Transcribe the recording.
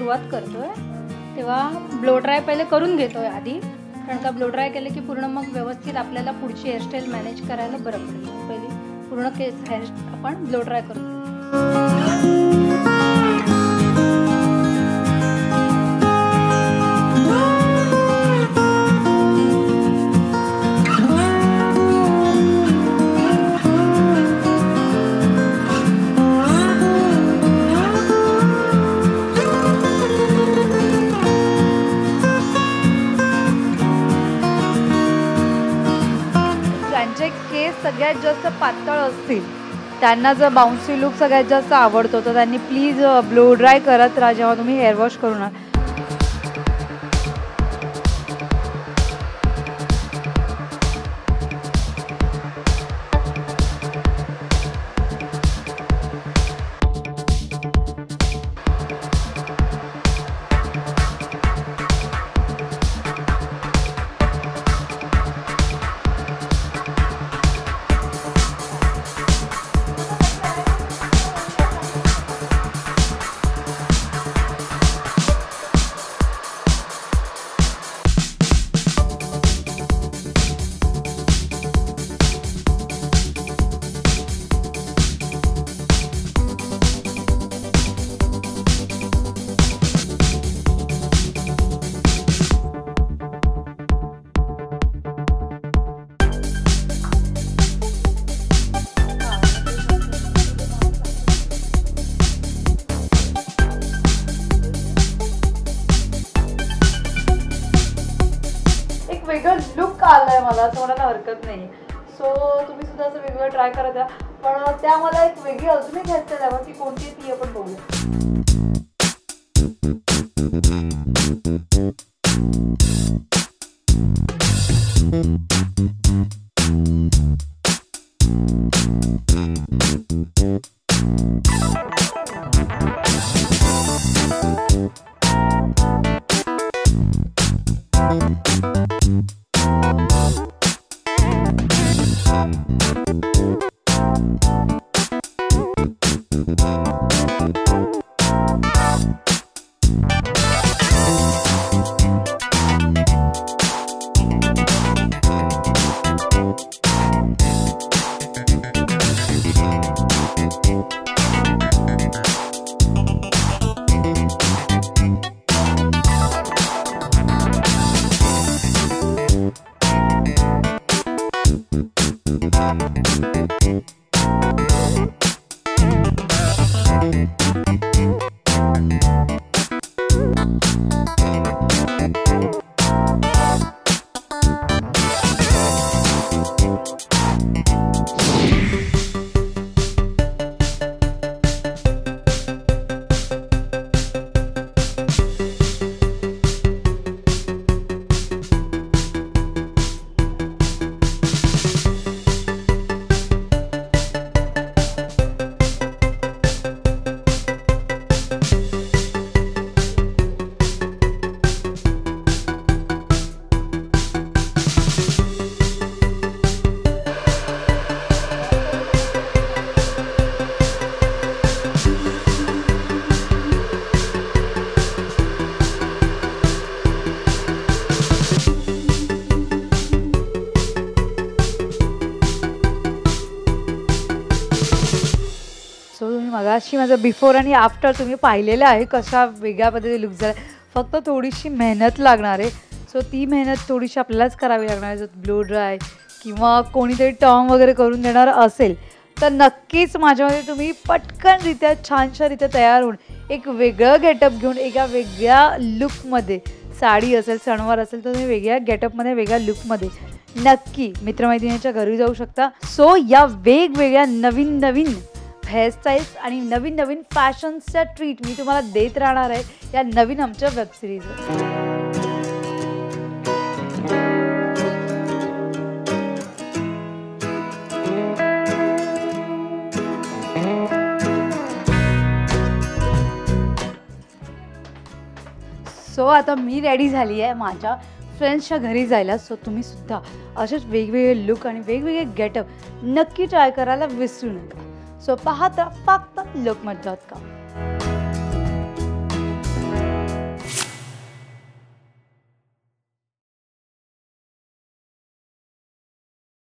सुरुवात करतोय तेव्हा ब्लो ड्राय पहिले करून घेतोय आधी, कारण का ब्लो ड्राय केले की पूर्ण मग व्यवस्थित आपल्याला पुढची हेअरस्टाईल मॅनेज करायला बरं पडेल. पहिले पूर्ण केस हेअर आपण ब्लो ड्राय करून केस सगळ्यात जास्त पातळ असतील त्यांना जर बाउन्सी लुक सगळ्यात जास्त आवडतो तर त्यांनी प्लीज ब्लो ड्राय करत राहा जेव्हा तुम्ही हेअर वॉश करून. वेगळं लुक आलाय मला असं म्हणायला हरकत नाही. सो तुम्ही सुद्धा असं वेगळं ट्राय करा द्या, पण त्या मला एक वेगळी अजून एक हेअरस्टाईल हवं, ती कोणती ती आपण बघूया. मगाशी माझं बिफोर आणि आफ्टर तुम्ही पाहिलेलं आहे कशा वेगळ्या पद्धतीने लुक झाला. फक्त थोडीशी मेहनत लागणार आहे. सो ती मेहनत थोडीशी आपल्यालाच करावी लागणार आहे. जर ब्लो ड्राय किंवा कोणीतरी टर्म वगैरे करून देणार असेल तर नक्कीच माझ्यामध्ये तुम्ही पटकनरित्या छानशारित्या तयार होऊन एक वेगळं गेटअप घेऊन एका वेगळ्या लुकमध्ये, साडी असेल सणवार असेल तर तुम्ही वेगळ्या गेटअपमध्ये वेगळ्या लुकमध्ये नक्की मित्रमैत्रिणीच्या घरी जाऊ शकता. सो या वेगवेगळ्या नवीन नवीन हेअरस्टाईल्स आणि नवीन नवीन फॅशन्सच्या ट्रीट मी तुम्हाला देत राहणार आहे या नवीन आमच्या वेब सिरीजवर. सो आता मी रेडी झाली आहे माझ्या फ्रेंड्सच्या घरी जायला. सो तुम्ही सुद्धा असेच वेगवेगळे लुक आणि वेगवेगळे गेटअप नक्की ट्राय करायला विसरू नका. सो पाहता फक्त लोकमत.com.